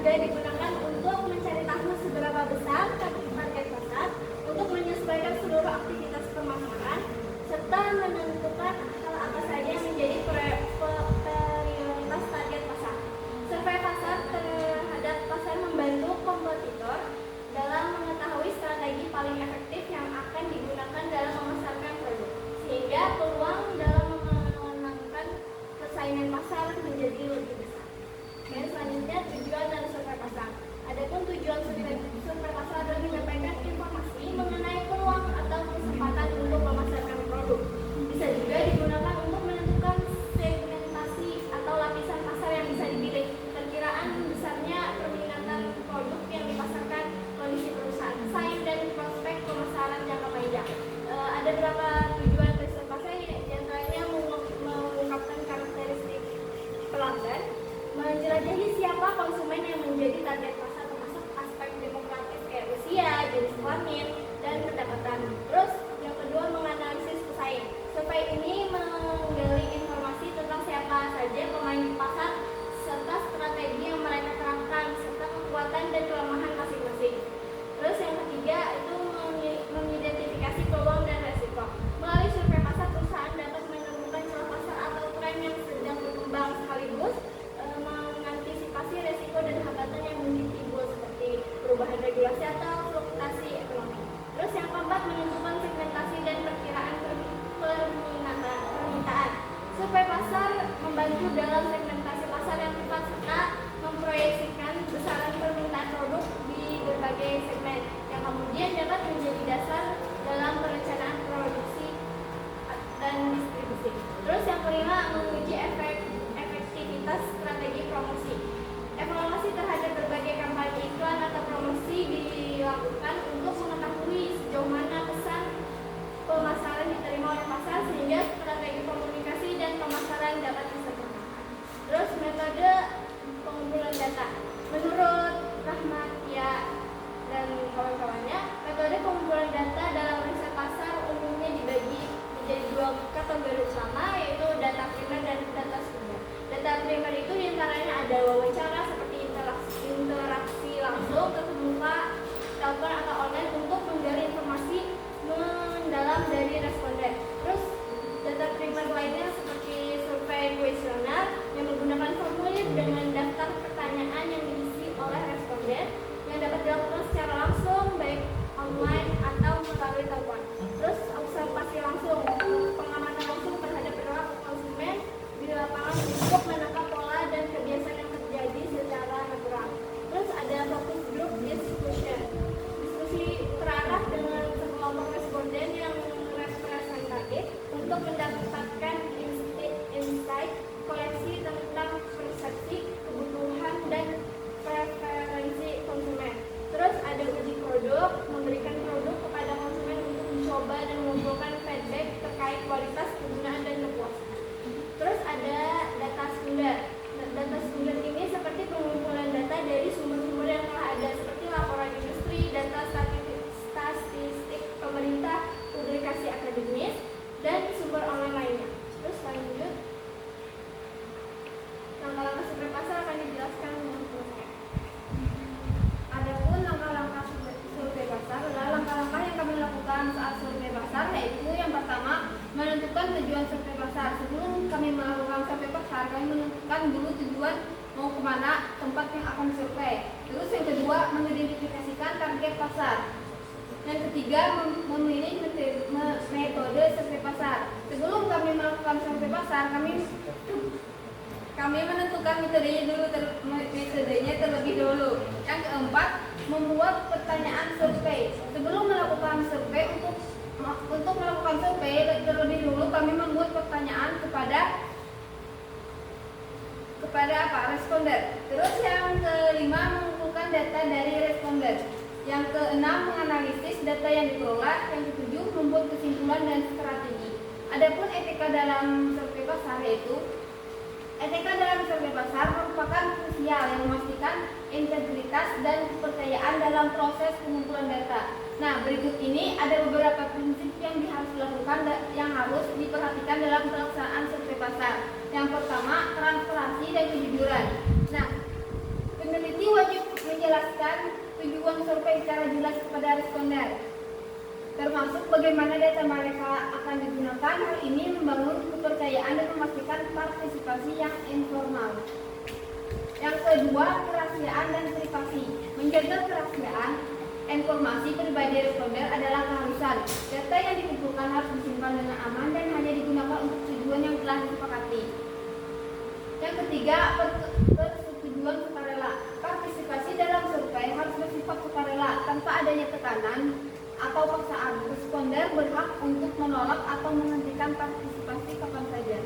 juga digunakan untuk mencari tahu seberapa besar target pasar, untuk menyesuaikan seluruh aktivitas pemasaran, serta menentukan hal apa saja yang menjadi prioritas target pasar. Survei pasar terhadap pasar membantu kompetitor dalam mengetahui strategi paling efektif yang akan digunakan dalam memasarkan produk, sehingga peluang dalam memenangkan persaingan pasar menjadi lebih besar. Dan selanjutnya tujuan dari survei pasar. Adapun tujuan survei pasar adalah menyampaikan informasi mengenai peluang atau kesempatan untuk memasarkan produk. Bisa juga digunakan untuk menentukan segmentasi atau lapisan pasar yang bisa dipilih, perkiraan besarnya permintaan produk yang dipasarkan, kondisi perusahaan pesaing, dan prospek pemasaran jangka panjang. Ada beberapa tujuan riset pasar, di antaranya mengungkapkan karakteristik pelanggan, menjelajahi siapa konsumen yang menjadi target pasar, termasuk aspek demokratis kayak usia, jenis kelamin, dan pendapatan. Terus yang kedua, menganalisis pesaing. Survei ini menggali informasi tentang siapa saja pemain di pasar serta strategi yang mereka terapkan serta kekuatan dan kelemahan masing-masing. Terus yang ketiga itu mengidentifikasi peluang dan resiko. Melalui survei pasar, perusahaan dapat menemukan celah pasar atau tren yang sedang berkembang, sekaligus mengantisipasi resiko dan hambatan yang mungkin timbul seperti perubahan regulasi atau fluktuasi ekonomi. Terus yang keempat, menentukan segmentasi dan perkiraan permintaan. Survei pasar membantu dalam segmentasi pasar yang tepat serta memproyeksikan besaran permintaan produk di berbagai segmen yang kemudian dapat menjadi dasar dalam perencanaan produksi dan distribusi. Terus yang kelima, menguji efektivitas strategi promosi. Evaluasi terhadap berbagai kampanye iklan atau promosi dilakukan untuk mengetahui sejauh mana pesan pemasaran diterima oleh pasar sehingga strategi komunikasi dan pemasaran dapat disempurnakan. Terus metode pengumpulan data. Menurut Rahmatia dan kawan-kawannya, metode pengumpulan data dalam riset pasar umumnya dibagi menjadi dua kategori utama, yaitu data primer dan data sekunder. Data primer itu diantaranya ada wawancara seperti interaksi langsung, tatap muka, telepon atau online untuk menggali informasi mendalam dari responden. Terus data primer lainnya seperti survei kuesioner yang menggunakan formulir dengan daftar pertanyaan yang diisi oleh responden yang dapat dilakukan secara langsung baik online atau melalui telepon. Terus observasi langsung, pengamatan langsung terhadap perilaku konsumen di lapangan untuk menangkap pola dan kebiasaan yang terjadi secara natural. Terus ada focus group discussion, diskusi terarah dengan sekelompok responden yang representatif untuk mendapatkan insight koleksi tentang persepsi, kebutuhan, dan preferensi konsumen. Terus ada uji produk, memberikan produk kepada konsumen untuk dicoba dan mengumpulkan feedback terkait kualitas, kegunaan, dan kepuasan. Terus ada data sekunder. Data sekunder ini seperti pengumpulan data dari sumber-sumber yang telah ada seperti laporan industri, data statistik pemerintah, publikasi akademis, dan sumber online lainnya. Terus lanjut, langkah-langkah survei pasar akan dijelaskan dengan selesai. Adapun langkah-langkah survei pasar adalah langkah-langkah yang kami lakukan saat survei pasar, yaitu yang pertama, menentukan tujuan survei pasar. Sebelum kami melakukan survei pasar, kami menentukan dulu tujuan mau kemana tempat yang akan disurvei. Terus yang kedua, mengidentifikasikan target pasar. Yang ketiga, memilih metode survei pasar. Sebelum kami melakukan survei pasar, kami menentukan metodenya terlebih dahulu. Yang keempat, membuat pertanyaan survei. Sebelum melakukan survei, untuk melakukan survei terlebih dahulu kami membuat pertanyaan kepada responden. Terus yang kelima, mengumpulkan data dari responden. Yang keenam, menganalisis data yang dikelola. Yang ketujuh, membuat kesimpulan dan strategi. Adapun etika dalam survei pasar, yaitu etika dalam survei pasar merupakan krusial yang memastikan integritas dan kepercayaan dalam proses pengumpulan data. Nah, berikut ini ada beberapa prinsip yang harus dilakukan yang harus diperhatikan dalam pelaksanaan survei pasar. Yang pertama, transparansi dan kejujuran. Nah, peneliti wajib responden, termasuk bagaimana data mereka akan digunakan. Hal ini membangun kepercayaan dan memastikan partisipasi yang informal. Yang kedua, kerahasiaan dan privasi. Menjaga kerahasiaan informasi pribadi responden adalah keharusan. Data yang dikumpulkan harus disimpan dengan aman dan hanya digunakan untuk tujuan yang telah disepakati. Yang ketiga, persetujuan sukarela. Partisipasi dalam survei harus bersifat sukarela tanpa adanya tekanan atau paksaan. Responden berhak untuk menolak atau menghentikan partisipasi kapan saja.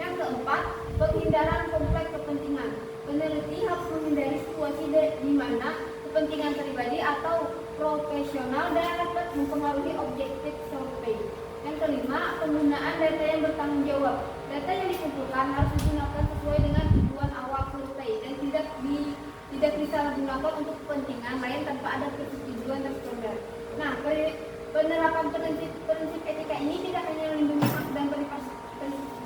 Yang keempat, penghindaran konflik kepentingan. Peneliti harus menghindari situasi di mana kepentingan pribadi atau profesional dapat mempengaruhi objektif survei. Yang kelima, penggunaan data yang bertanggung jawab. Data yang dikumpulkan harus digunakan sesuai dengan tujuan awal survei dan tidak disalahgunakan untuk kepentingan lain tanpa ada persetujuan responden. Nah, penerapan prinsip etika ini tidak hanya melindungi hak dan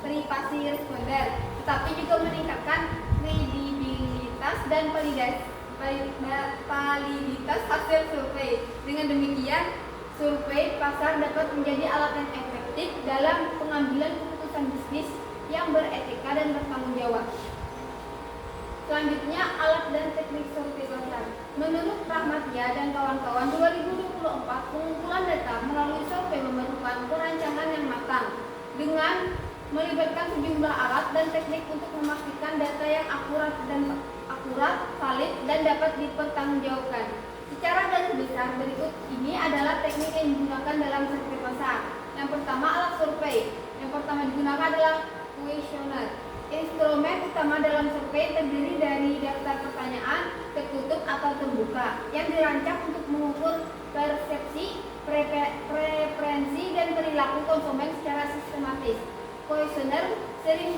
privasi responden, tetapi juga meningkatkan kredibilitas dan validitas hasil survei. Dengan demikian, survei pasar dapat menjadi alat yang efektif dalam pengambilan keputusan bisnis yang beretika dan bertanggung jawab. Selanjutnya, alat dan teknik survei pasar. Menurut Rahmatia dan kawan-kawan, 2024 pengumpulan data melalui survei memerlukan perancangan yang matang dengan melibatkan sejumlah alat dan teknik untuk memastikan data yang akurat, valid, dan dapat dipertanggungjawabkan. Secara garis besar berikut ini adalah teknik yang digunakan dalam survei pasar. Yang pertama, alat survei. Yang pertama digunakan adalah kuesioner. Instrumen utama dalam survei terdiri dari daftar pertanyaan tertutup atau terbuka yang dirancang untuk mengukur persepsi, preferensi, dan perilaku konsumen secara sistematis. Kuesioner sering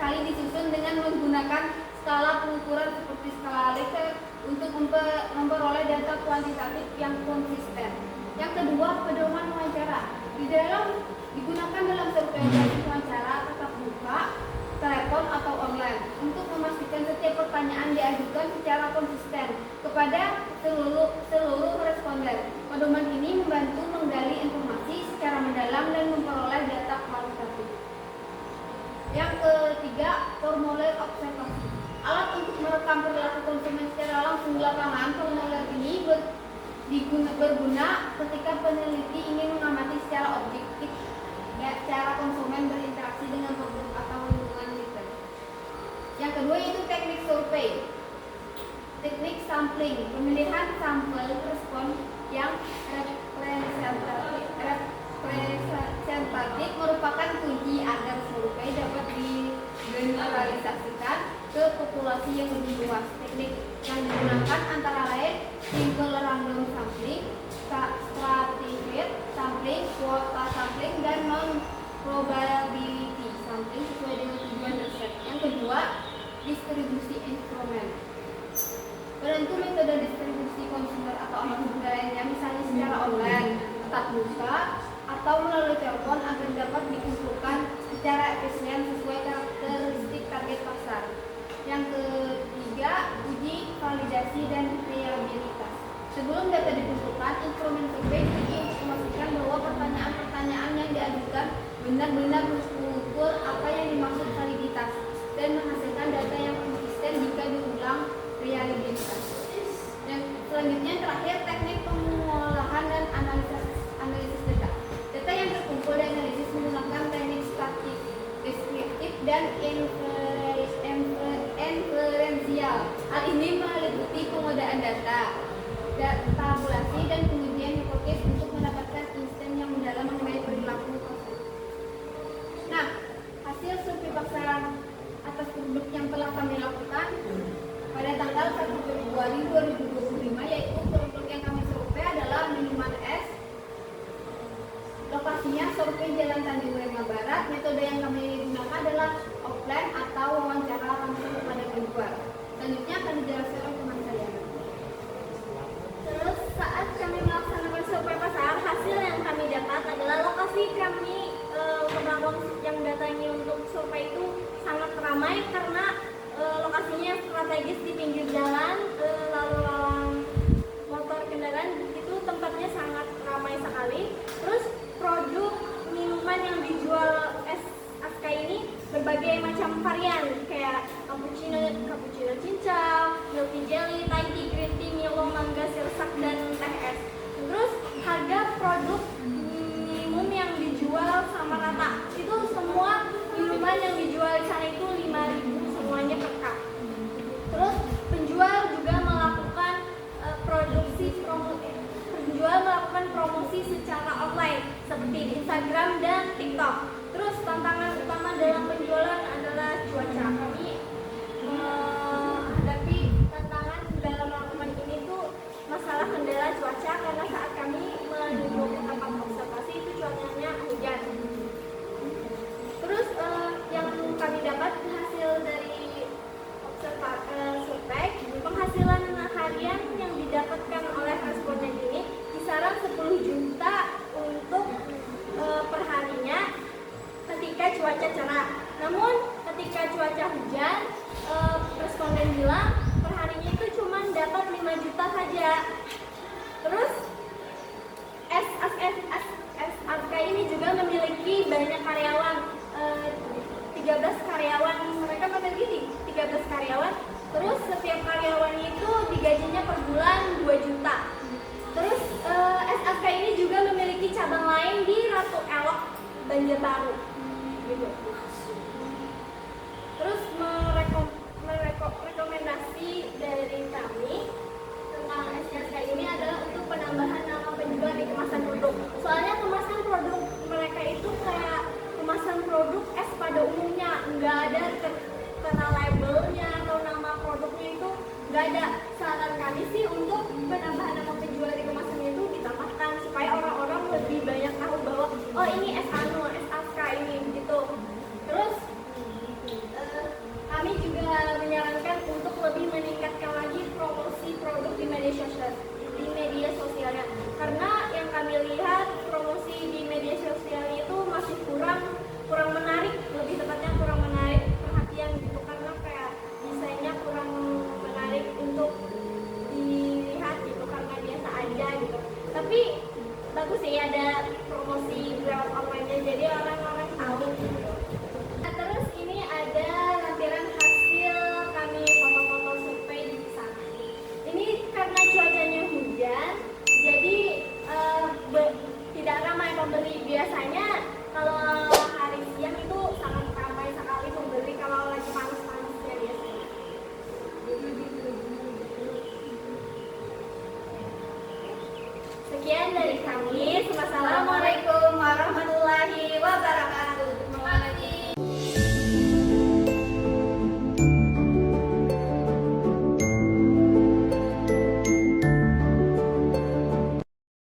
kali disusun dengan menggunakan skala pengukuran seperti skala Likert untuk memperoleh data kuantitatif yang konsisten. Yang kedua, pedoman wawancara. Digunakan dalam survei wawancara tatap muka, telepon, atau online untuk memastikan setiap pertanyaan diajukan secara konsisten kepada seluruh responden. Pedoman ini membantu menggali informasi secara mendalam dan memperoleh data kualitatif. Yang ketiga, formulir observasi. Alat untuk merekam perilaku konsumen secara langsung di lapangan. Formulir ini berguna ketika peneliti ingin mengamati secara objektif cara konsumen berinteraksi dengan produk atau lingkungan retail. Yang kedua yaitu teknik survei. Teknik sampling, pemilihan sampel respon yang representatif merupakan kunci agar survei dapat digeneralisasikan ke populasi yang lebih luas. Teknik yang digunakan antara lain single random sampling, stratified sampling, quota sampling, dan non-probability sampling sesuai dengan tujuan riset. Yang kedua, distribusi instrumen. Penentu metode distribusi konsumer atau anak muda lainnya, misalnya secara online, tatap muka, atau melalui telepon agar dapat dikumpulkan secara efisien sesuai karakteristik target pasar. Yang ketiga, uji validasi dan reliabilitas. Sebelum data dikumpulkan, instrumen survei diuji untuk memastikan bahwa pertanyaan-pertanyaan yang diajukan benar-benar mengukur apa yang dimaksud validitas dan menghasilkan data yang konsisten jika diulang reliabilitas. Dan selanjutnya terakhir, teknik pengolahan dan analisis data. Data yang terkumpul dan analisis menggunakan teknik statistik, deskriptif, dan inferensial. Hal ini meliputi pengodaan data, tabulasi, dan pengujian hipotesis untuk mendapatkan insight yang mendalam mengenai perilaku pasar. Nah, hasil survei pasar atas produk yang telah kami lakukan pada tanggal 1 Februari 2025, yaitu produk yang kami survei adalah minuman es. Lokasinya survei Jalan Tanjung Rema Barat. Metode yang kami gunakan adalah offline atau wawancara langsung kepada penjual. Selanjutnya akan dijelaskan oleh teman saya. Terus saat kami melaksanakan survei pasar, hasil yang kami dapat adalah lokasi kami kebangun yang datangi untuk survei itu sangat ramai karena lokasinya strategis di pinggir jalan, lalu lalang motor kendaraan itu tempatnya sangat TikTok. Terus tantangan utama dalam penjualan adalah cuaca. Kami menghadapi tantangan dalam melakukan ini tuh masalah kendala cuaca karena saat kami menuju ke tempat observasi itu cuacanya hujan. Terus yang kami dapat hasil dari survei, penghasilan harian yang didapatkan oleh responden ini kisaran 10 juta untuk perharinya ketika cuaca cerah. Namun ketika cuaca hujan, responden bilang perharinya itu cuma dapat 5 juta saja. Terus SRK ini juga memiliki banyak karyawan, 13 karyawan. Mereka memiliki 13 karyawan. Terus setiap karyawannya itu digajinya per bulan 2 juta. Terus SRK ini juga memiliki cabang lain di Ratu Elok, Banjarbaru. Gitu. Terus rekomendasi dari kami tentang SRK ini adalah untuk penambahan nama penjual di kemasan produk. Soalnya kemasan produk mereka itu kayak kemasan produk es pada umumnya, nggak ada tertera labelnya atau nama produknya itu nggak ada. Saran kami sih untuk penambahan nama penjual di kemasannya itu ditambahkan supaya orang-orang lebih banyak tahu bahwa oh ini es anu, es aska ini gitu. Terus kami juga menyarankan untuk lebih meningkatkan lagi promosi produk di media sosialnya, karena yang kami lihat promosi di media sosial itu masih kurang menarik, lebih tepatnya kurang menarik perhatian gitu, karena kayak desainnya kurang menarik untuk dilihat gitu, karena biasa aja gitu. Tapi bagus sih ada promosi lewat online-nya, jadi orang-orang tahu gitu. Nah, terus ini ada lampiran hasil kami foto-foto survei di sana. Ini karena cuacanya hujan, jadi tidak ramai pembeli. Biasanya kalau hari siang itu sangat ramai sekali pembeli kalau lagi panas-panasnya biasanya. Sekian dari kami. Wassalamualaikum warahmatullahi wabarakatuh.